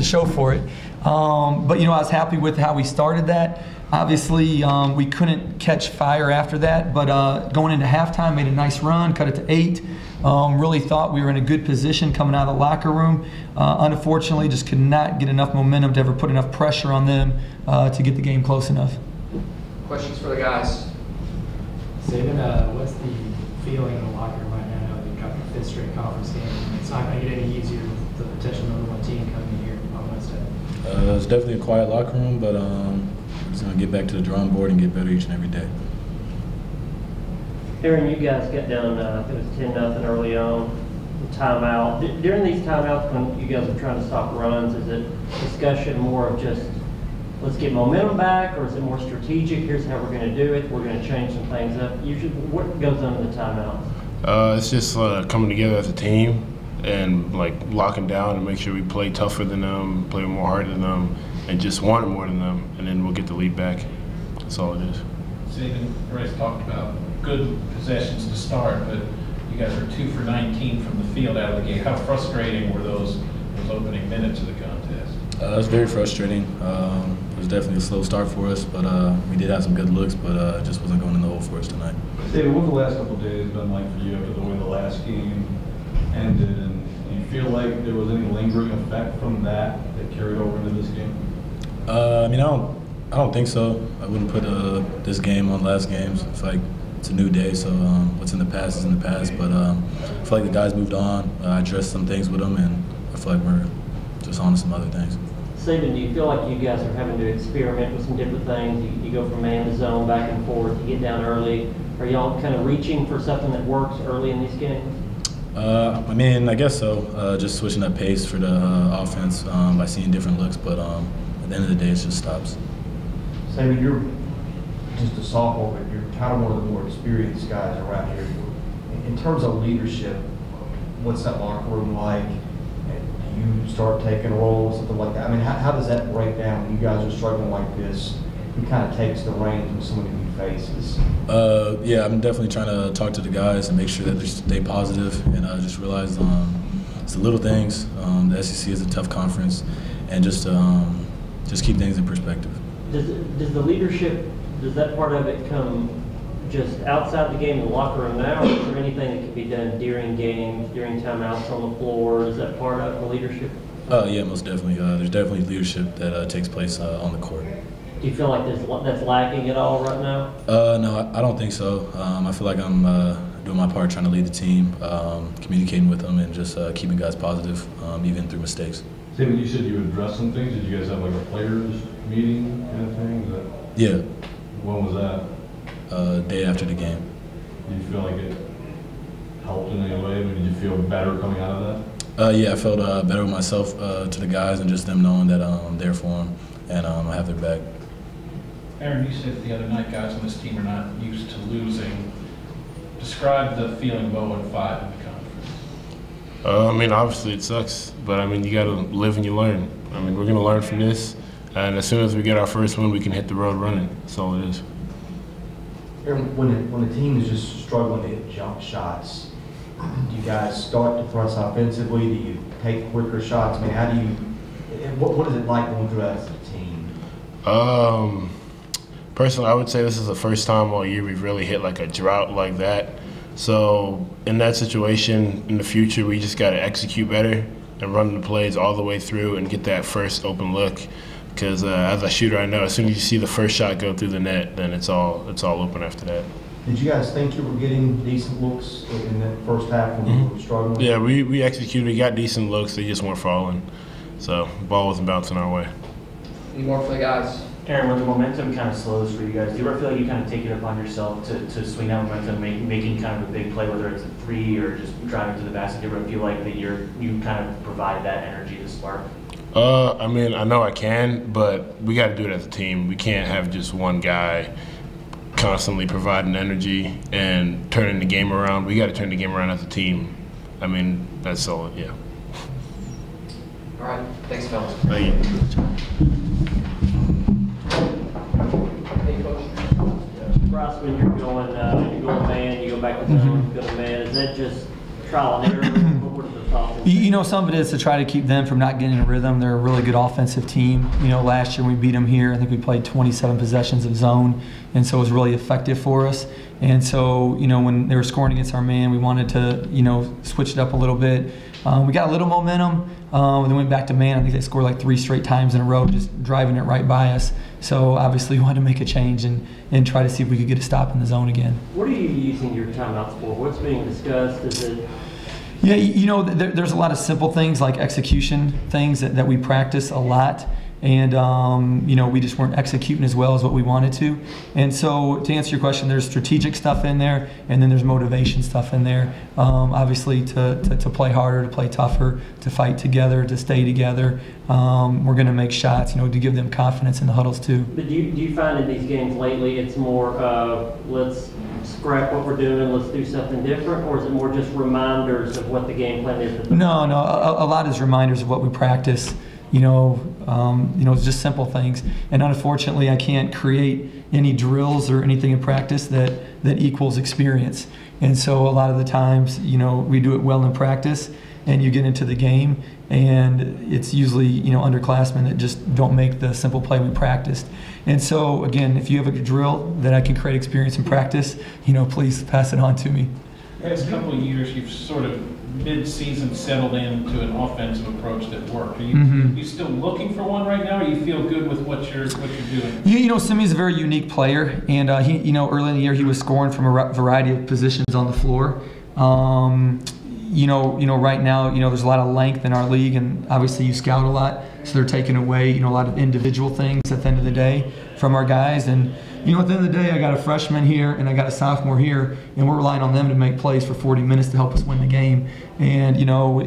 to show for it. But I was happy with how we started that. Obviously, we couldn't catch fire after that, but going into halftime, made a nice run, cut it to 8. Really thought we were in a good position coming out of the locker room. Unfortunately, just could not get enough momentum to ever put enough pressure on them to get the game close enough. Questions for the guys? Saben, what's the feeling in the locker room right now? You've got the 5th straight conference game. It's not going to get any easier with the potential #1 team coming here on Wednesday. It's definitely a quiet locker room, but we're just going to get back to the drawing board and get better each and every day. Aaron, you guys got down, I think it was 10-0 early on, timeout. During these timeouts when you guys are trying to stop runs, is it discussion more of just, let's get momentum back, or is it more strategic, here's how we're going to do it, we're going to change some things up? Usually, what goes on in the timeouts? It's just coming together as a team and locking down and make sure we play tougher than them, play more hard than them, and just want it more than them, and then we'll get the lead back. That's all it is. Saben, Bryce talked about good possessions to start, but you guys are 2 for 19 from the field out of the game. How frustrating were those opening minutes of the contest? It was very frustrating. It was definitely a slow start for us, but we did have some good looks, but it just wasn't going in the hole for us tonight. Saben, what's the last couple of days been like for you after the way the last game ended? And do you feel like there was any lingering effect from that carried over into this game? I don't think so. I wouldn't put this game on last games. It's a new day, so what's in the past is in the past. But I feel like the guys moved on. I addressed some things with them, and I feel like we're just on to some other things. Saben, do you feel like you guys are having to experiment with some different things? You go from man to zone, back and forth, you get down early. Are y'all kind of reaching for something that works early in these games? I guess so. Just switching up pace for the offense by seeing different looks, but at the end of the day, it just stops. Saben, you're just a sophomore, but you're kind of one of the more experienced guys around here. In terms of leadership, what's that locker room like? Do you start taking a role, something like that? I mean, how does that break down when you guys are struggling like this? Who kind of takes the reins when so many new faces? Yeah, I'm definitely trying to talk to the guys and make sure that they stay positive, and just realize it's the little things. The SEC is a tough conference, and just keep things in perspective. Does the leadership, does that part of it come just outside the game in the locker room now, or is there anything that can be done during games, during timeouts on the floor? Is that part of the leadership? Yeah, most definitely. There's definitely leadership that takes place on the court. Do you feel like that's lacking at all right now? No, I don't think so. I feel like I'm doing my part, trying to lead the team, communicating with them, and just keeping guys positive, even through mistakes. Saben, you said you addressed some things. Did you guys have like a players meeting kind of thing? Yeah. When was that? Day after the game. Did you feel like it helped in any way? I mean, did you feel better coming out of that? Yeah, I felt better with myself, to the guys, and just them knowing that I'm there for them, and I have their back. Aaron, you said the other night guys on this team are not used to losing. Describe the feeling of 0-5 in the conference. Obviously it sucks, but you got to live and you learn. We're going to learn from this, and as soon as we get our first win, we can hit the road running. That's all it is. Aaron, when the team is just struggling to hit jump shots, do you guys start to thrust offensively? Do you take quicker shots? I mean, how do you? What is it like going through that as a team? Personally, I would say this is the first time all year we've really hit like a drought like that. So in that situation, in the future, we just got to execute better and run the plays all the way through and get that first open look. Because as a shooter, I know as soon as you see the first shot go through the net, then it's all open after that. Did you guys think you were getting decent looks in that first half when you were struggling? Yeah, we executed. We got decent looks. They just weren't falling. So the ball wasn't bouncing our way. Any more for the guys? Aaron, when the momentum kind of slows for you guys, do you ever feel like you kind of take it upon yourself to swing that momentum, making kind of a big play, whether it's a three or just driving to the basket? Do you ever feel like that you kind of provide that energy to spark? I know I can, but we got to do it as a team. We can't have just one guy constantly providing energy and turning the game around. We got to turn the game around as a team. That's solid, yeah. All right. Thanks, fellas. Thank you. Hey, Coach. Bryce, when you're going man, you go back to zone, you go to man. Is that just trial and error? What are the You know, some of it is to try to keep them from not getting in a rhythm. They're a really good offensive team. You know, last year we beat them here. I think we played 27 possessions of zone, and so it was really effective for us. And so, you know, when they were scoring against our man, we wanted to, you know, switch it up a little bit. We got a little momentum, and then went back to man. I think they scored like 3 straight times in a row, just driving it right by us. So obviously we wanted to make a change and try to see if we could get a stop in the zone again. What are you using your timeouts for? What's being discussed? Is it? Yeah, you know, there's a lot of simple things like execution things that we practice a lot. And, you know, we just weren't executing as well as what we wanted to. And so to answer your question, there's strategic stuff in there, and then there's motivation stuff in there. Obviously to play harder, to play tougher, to fight together, to stay together. We're going to make shots, you know, to give them confidence in the huddles too. But do you find in these games lately it's more let's scrap what we're doing, let's do something different, or is it more just reminders of what the game plan is? No, a lot is reminders of what we practice. You know, it's just simple things. And unfortunately, I can't create any drills or anything in practice that equals experience. And so a lot of the times, you know, we do it well in practice, and you get into the game, and it's usually, you know, underclassmen that just don't make the simple play we practiced. And so, again, if you have a drill that I can create experience in practice, you know, please pass it on to me. Last couple of years, you've sort of mid-season settled into an offensive approach that worked. Are you still looking for one right now, or you feel good with what you're doing? You know, Simi's a very unique player, and he, you know, early in the year he was scoring from a variety of positions on the floor. You know, right now, you know, there's a lot of length in our league, and obviously you scout a lot, so they're taking away, you know, a lot of individual things at the end of the day from our guys. And you know, at the end of the day, I got a freshman here and I got a sophomore here, and we're relying on them to make plays for 40 minutes to help us win the game. And you know,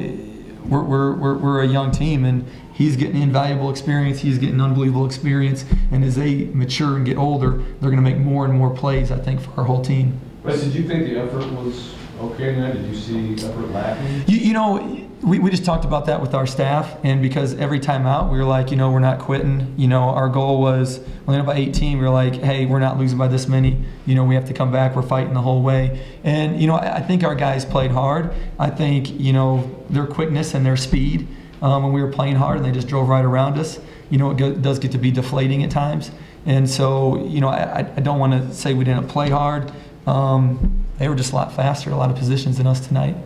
we're a young team, and he's getting invaluable experience. He's getting unbelievable experience, and as they mature and get older, they're going to make more and more plays, I think, for our whole team. But did you think the effort was okay tonight? Did you see effort lacking? You know, we just talked about that with our staff, and because every time out we were like, you know, we're not quitting. You know, our goal was, we ended up by 18, we were like, hey, we're not losing by this many. You know, we have to come back. We're fighting the whole way. And, you know, I think our guys played hard. I think, you know, their quickness and their speed, when we were playing hard and they just drove right around us, you know, it does get to be deflating at times. And so, you know, I don't want to say we didn't play hard. They were just a lot faster, a lot of positions than us tonight.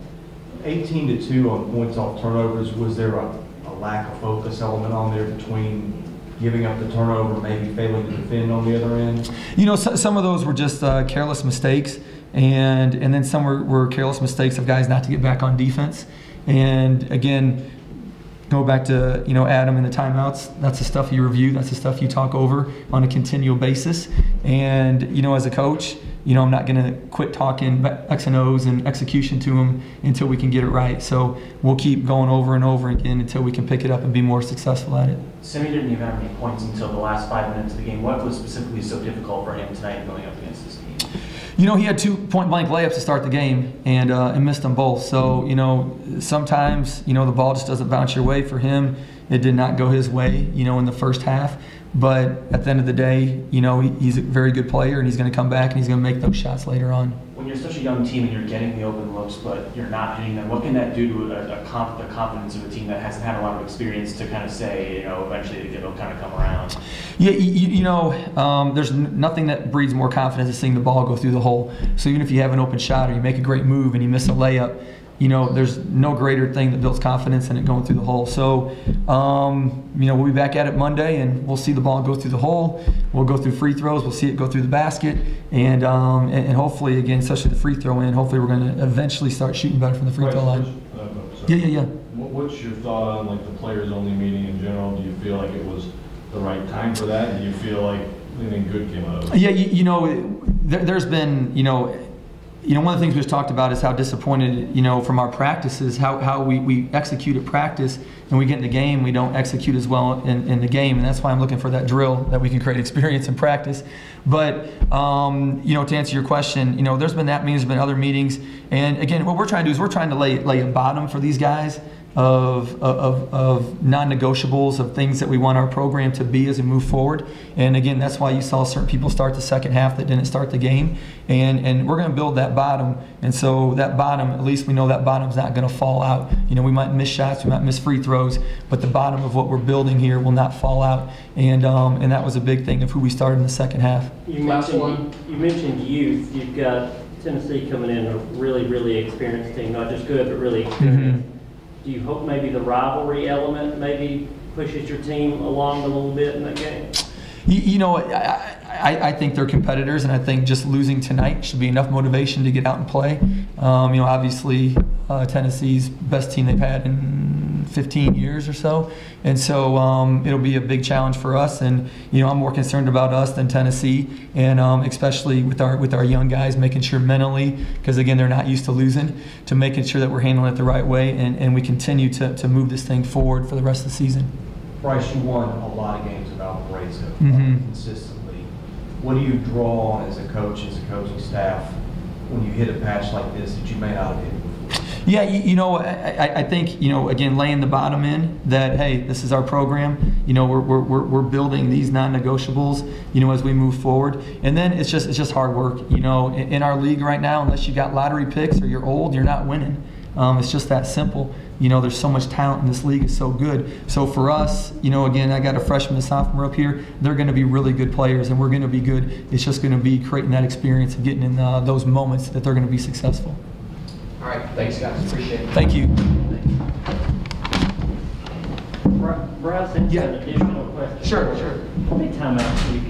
18-2 on points off turnovers. Was there a lack of focus element on there between giving up the turnover, maybe failing to defend on the other end? You know, some of those were just careless mistakes, and then some were careless mistakes of guys not to get back on defense. And again, go back to, you know, Adam and the timeouts. That's the stuff you review. That's the stuff you talk over on a continual basis. And, you know, as a coach, you know, I'm not going to quit talking X and O's and execution to them until we can get it right. So we'll keep going over and over again until we can pick it up and be more successful at it. Simi didn't even have any points until the last 5 minutes of the game. What was specifically so difficult for him tonight going up against this team? You know, he had 2 point-blank layups to start the game and missed them both. So, you know, sometimes, you know, the ball just doesn't bounce your way. For him, it did not go his way, you know, in the first half. But at the end of the day, you know, he's a very good player, and he's going to come back and he's going to make those shots later on. When you're such a young team and you're getting the open looks, but you're not hitting them, what can that do to the confidence of a team that hasn't had a lot of experience to kind of say, you know, eventually it'll kind of come around? Yeah, you know, there's nothing that breeds more confidence than seeing the ball go through the hole. So even if you have an open shot or you make a great move and you miss a layup, you know, there's no greater thing that builds confidence than it going through the hole. So, you know, we'll be back at it Monday, and we'll see the ball go through the hole. We'll go through free throws. We'll see it go through the basket, and hopefully, again, especially the free throw in, hopefully we're going to eventually start shooting better from the free throw line. Yeah. What's your thought on like the players-only meeting in general? Do you feel like it was the right time for that? Do you feel like anything good came out of it? Yeah, you know, there's been, you know, one of the things we've talked about is how disappointed, you know, from our practices, how we execute at practice, and we get in the game, we don't execute as well in the game, and that's why I'm looking for that drill that we can create experience in practice. But, you know, to answer your question, you know, there's been that meeting, there's been other meetings, and again, what we're trying to do is we're trying to lay a bottom for these guys of non-negotiables, of things that we want our program to be as we move forward. And again, that's why you saw certain people start the second half that didn't start the game. And we're going to build that bottom. And so that bottom, at least we know that bottom's not going to fall out. You know, we might miss shots, we might miss free throws, but the bottom of what we're building here will not fall out. And that was a big thing of who we started in the second half. You Last mentioned, one. you mentioned youth. You've got Tennessee coming in, a really, really experienced team, not just good, but really experienced. Do you hope maybe the rivalry element maybe pushes your team along a little bit in that game? You know, I think they're competitors, and I think just losing tonight should be enough motivation to get out and play. You know, obviously Tennessee's best team they've had in 15 years or so, and so it'll be a big challenge for us. And you know, I'm more concerned about us than Tennessee, and especially with our young guys, making sure mentally, because again, they're not used to losing, to making sure that we're handling it the right way, and we continue to move this thing forward for the rest of the season. Bryce, you won a lot of games without Brazo consistently. What do you draw on as a coach, as a coaching staff, when you hit a patch like this that you may not have hit before? Yeah, you know, I think, you know, again, laying the bottom in that, hey, this is our program. You know, we're building these non-negotiables, you know, as we move forward. And then it's just hard work. You know, in our league right now, unless you got lottery picks or you're old, you're not winning. It's just that simple. You know, there's so much talent in this league. It's so good. So for us, you know, again, I got a freshman and sophomore up here. They're going to be really good players, and we're going to be good. It's just going to be creating that experience and getting in those moments that they're going to be successful. All right, thanks, guys. Appreciate it. Thank you. Bryce, Yeah. an additional question. Sure. How many timeouts do you get?